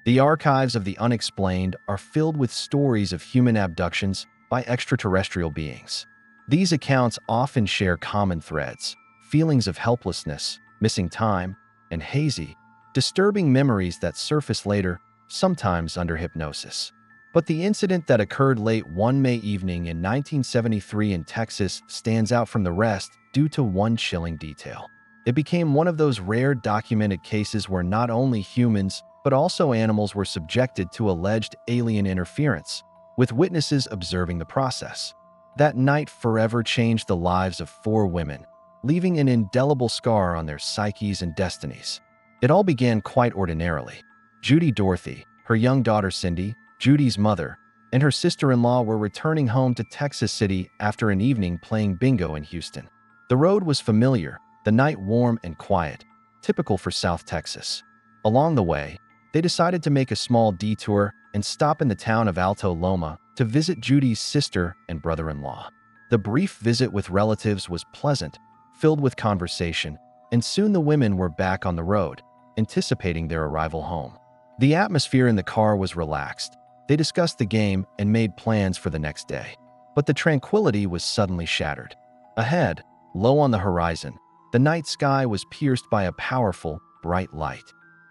The archives of the unexplained are filled with stories of human abductions by extraterrestrial beings. These accounts often share common threads: feelings of helplessness, missing time, and hazy, disturbing memories that surface later, sometimes under hypnosis. But the incident that occurred late one May evening in 1973 in Texas stands out from the rest due to one chilling detail. It became one of those rare documented cases where not only humans, but also animals were subjected to alleged alien interference, with witnesses observing the process. That night forever changed the lives of 4 women, leaving an indelible scar on their psyches and destinies. It all began quite ordinarily. Judy Dorothy, her young daughter Cindy, Judy's mother, and her sister-in-law were returning home to Texas City after an evening playing bingo in Houston. The road was familiar, the night warm and quiet, typical for South Texas. Along the way, they decided to make a small detour and stop in the town of Alto Loma to visit Judy's sister and brother-in-law. The brief visit with relatives was pleasant, filled with conversation, and soon the women were back on the road, anticipating their arrival home. The atmosphere in the car was relaxed. They discussed the game and made plans for the next day. But the tranquility was suddenly shattered. Ahead, low on the horizon, the night sky was pierced by a powerful, bright light.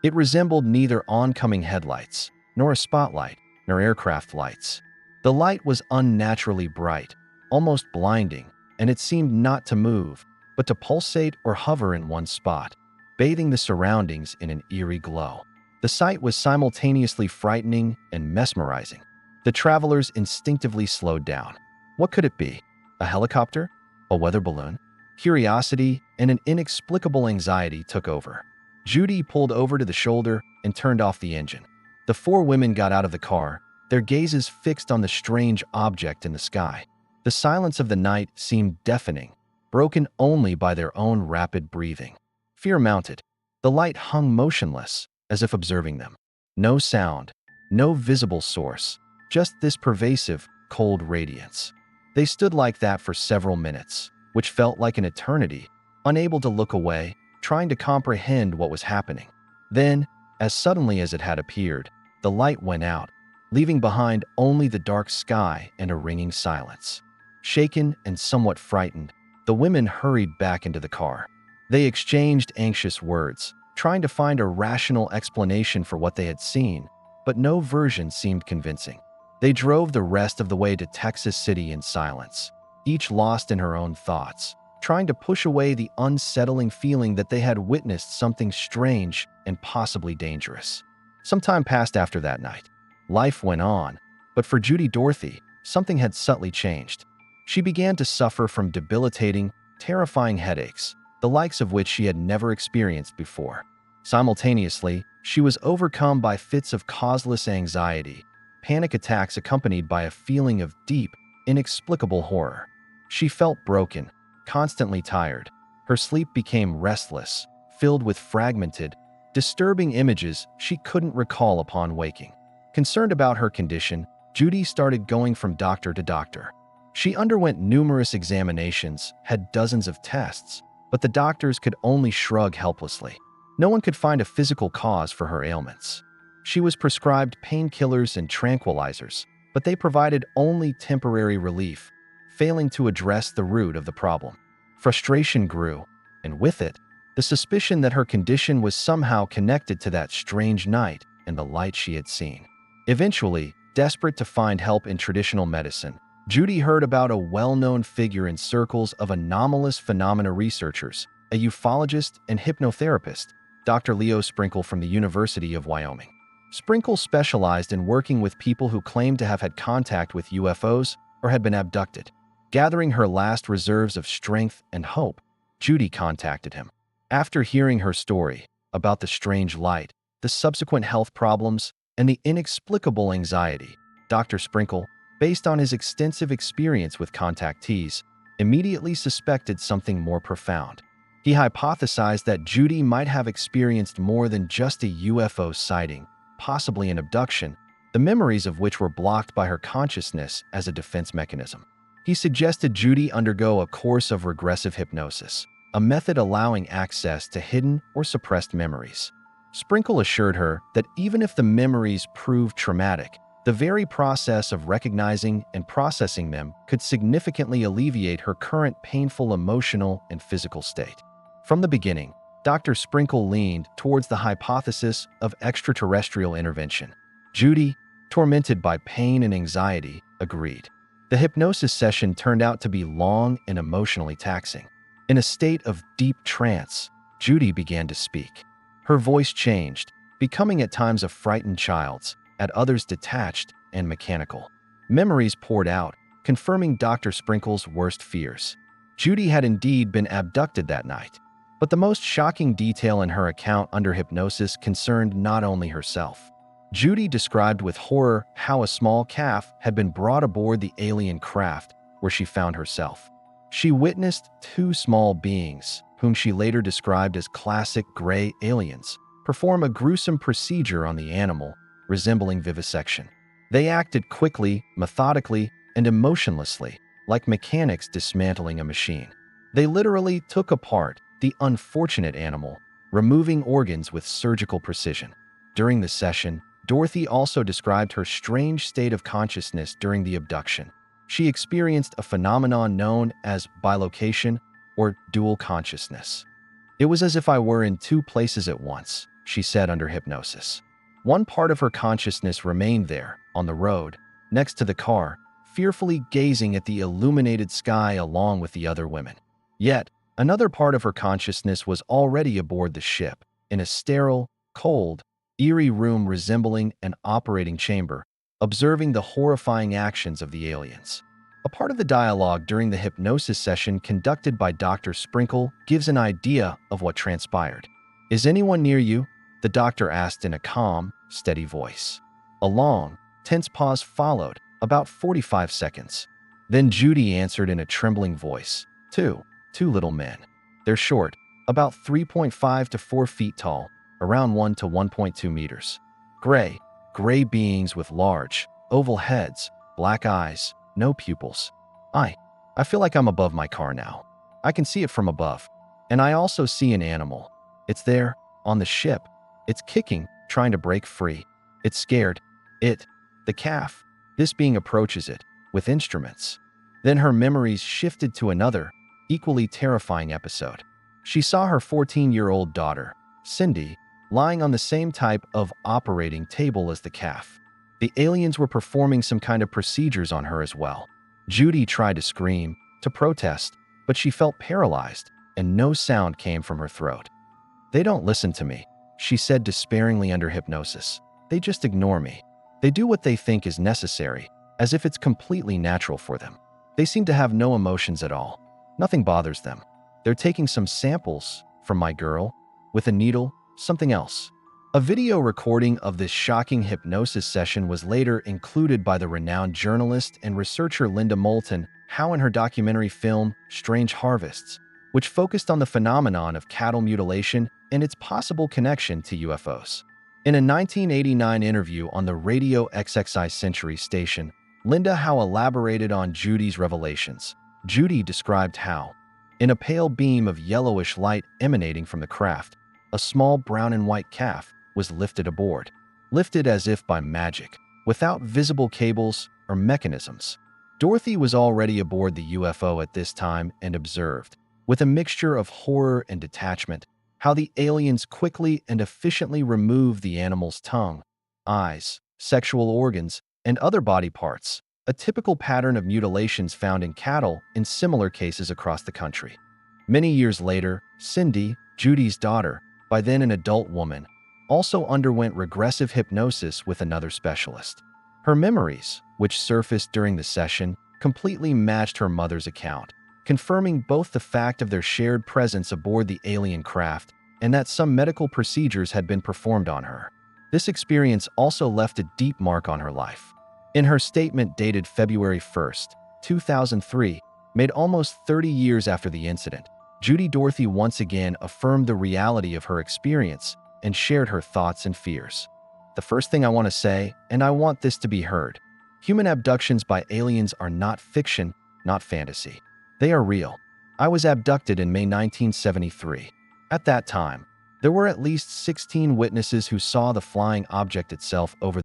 It resembled neither oncoming headlights, nor a spotlight, nor aircraft lights. The light was unnaturally bright, almost blinding, and it seemed not to move, but to pulsate or hover in one spot, bathing the surroundings in an eerie glow. The sight was simultaneously frightening and mesmerizing. The travelers instinctively slowed down. What could it be? A helicopter? A weather balloon? Curiosity and an inexplicable anxiety took over. Judy pulled over to the shoulder and turned off the engine. The 4 women got out of the car, their gazes fixed on the strange object in the sky. The silence of the night seemed deafening, broken only by their own rapid breathing. Fear mounted. The light hung motionless, as if observing them. No sound, no visible source, just this pervasive, cold radiance. They stood like that for several minutes, which felt like an eternity, unable to look away, trying to comprehend what was happening. Then, as suddenly as it had appeared, the light went out, leaving behind only the dark sky and a ringing silence. Shaken and somewhat frightened, the women hurried back into the car. They exchanged anxious words, trying to find a rational explanation for what they had seen, but no version seemed convincing. They drove the rest of the way to Texas City in silence, each lost in her own thoughts, trying to push away the unsettling feeling that they had witnessed something strange and possibly dangerous. Some time passed after that night. Life went on, but for Judy Dorothy, something had subtly changed. She began to suffer from debilitating, terrifying headaches, the likes of which she had never experienced before. Simultaneously, she was overcome by fits of causeless anxiety, panic attacks accompanied by a feeling of deep, inexplicable horror. She felt broken, constantly tired. Her sleep became restless, filled with fragmented, disturbing images she couldn't recall upon waking. Concerned about her condition, Judy started going from doctor to doctor. She underwent numerous examinations, had dozens of tests, but the doctors could only shrug helplessly. No one could find a physical cause for her ailments. She was prescribed painkillers and tranquilizers, but they provided only temporary relief, failing to address the root of the problem. Frustration grew, and with it, the suspicion that her condition was somehow connected to that strange night and the light she had seen. Eventually, desperate to find help in traditional medicine, Judy heard about a well-known figure in circles of anomalous phenomena researchers, a ufologist and hypnotherapist, Dr. Leo Sprinkle from the University of Wyoming. Sprinkle specialized in working with people who claimed to have had contact with UFOs or had been abducted. Gathering her last reserves of strength and hope, Judy contacted him. After hearing her story about the strange light, the subsequent health problems, and the inexplicable anxiety, Dr. Sprinkle, based on his extensive experience with contactees, immediately suspected something more profound. He hypothesized that Judy might have experienced more than just a UFO sighting, possibly an abduction, the memories of which were blocked by her consciousness as a defense mechanism. He suggested Judy undergo a course of regressive hypnosis, a method allowing access to hidden or suppressed memories. Sprinkle assured her that even if the memories proved traumatic, the very process of recognizing and processing them could significantly alleviate her current painful emotional and physical state. From the beginning, Dr. Sprinkle leaned towards the hypothesis of extraterrestrial intervention. Judy, tormented by pain and anxiety, agreed. The hypnosis session turned out to be long and emotionally taxing. In a state of deep trance, Judy began to speak. Her voice changed, becoming at times a frightened child's, at others detached and mechanical. Memories poured out, confirming Dr. Sprinkle's worst fears. Judy had indeed been abducted that night. But the most shocking detail in her account under hypnosis concerned not only herself. Judy described with horror how a small calf had been brought aboard the alien craft where she found herself. She witnessed two small beings, whom she later described as classic gray aliens, perform a gruesome procedure on the animal, resembling vivisection. They acted quickly, methodically, and emotionlessly, like mechanics dismantling a machine. They literally took apart the unfortunate animal, removing organs with surgical precision. During the session, Dorothy also described her strange state of consciousness during the abduction. She experienced a phenomenon known as bilocation or dual consciousness. "It was as if I were in two places at once," she said under hypnosis. One part of her consciousness remained there, on the road, next to the car, fearfully gazing at the illuminated sky along with the other women. Yet, another part of her consciousness was already aboard the ship, in a sterile, cold, eerie room resembling an operating chamber, observing the horrifying actions of the aliens. A part of the dialogue during the hypnosis session conducted by Dr. Sprinkle gives an idea of what transpired. "Is anyone near you?" the doctor asked in a calm, steady voice. A long, tense pause followed, about 45 seconds. Then Judy answered in a trembling voice, Two little men. They're short, about 3.5 to 4 feet tall, around 1 to 1.2 meters. Gray beings with large, oval heads, black eyes, no pupils. I feel like I'm above my car now. I can see it from above. And I also see an animal. It's there, on the ship. It's kicking, trying to break free. It's scared. The calf. This being approaches it, with instruments." Then her memories shifted to another, equally terrifying episode. She saw her 14-year-old daughter, Cindy, lying on the same type of operating table as the calf. The aliens were performing some kind of procedures on her as well. Judy tried to scream, to protest, but she felt paralyzed, and no sound came from her throat. "They don't listen to me," she said despairingly under hypnosis. "They just ignore me. They do what they think is necessary, as if it's completely natural for them. They seem to have no emotions at all. Nothing bothers them. They're taking some samples from my girl, with a needle, something else." A video recording of this shocking hypnosis session was later included by the renowned journalist and researcher Linda Moulton Howe in her documentary film Strange Harvests, which focused on the phenomenon of cattle mutilation and its possible connection to UFOs. In a 1989 interview on the Radio XXI Century station, Linda Howe elaborated on Judy's revelations. Judy described how, in a pale beam of yellowish light emanating from the craft, a small brown and white calf was lifted aboard, lifted as if by magic, without visible cables or mechanisms. Dorothy was already aboard the UFO at this time and observed, with a mixture of horror and detachment, how the aliens quickly and efficiently removed the animal's tongue, eyes, sexual organs, and other body parts, a typical pattern of mutilations found in cattle in similar cases across the country. Many years later, Cindy, Judy's daughter, by then an adult woman, also underwent regressive hypnosis with another specialist. Her memories, which surfaced during the session, completely matched her mother's account, confirming both the fact of their shared presence aboard the alien craft and that some medical procedures had been performed on her. This experience also left a deep mark on her life. In her statement dated February 1st, 2003, made almost 30 years after the incident, Judy Dorothy once again affirmed the reality of her experience and shared her thoughts and fears. "The first thing I want to say, and I want this to be heard, human abductions by aliens are not fiction, not fantasy. They are real. I was abducted in May 1973. At that time, There were at least 16 witnesses who saw the flying object itself over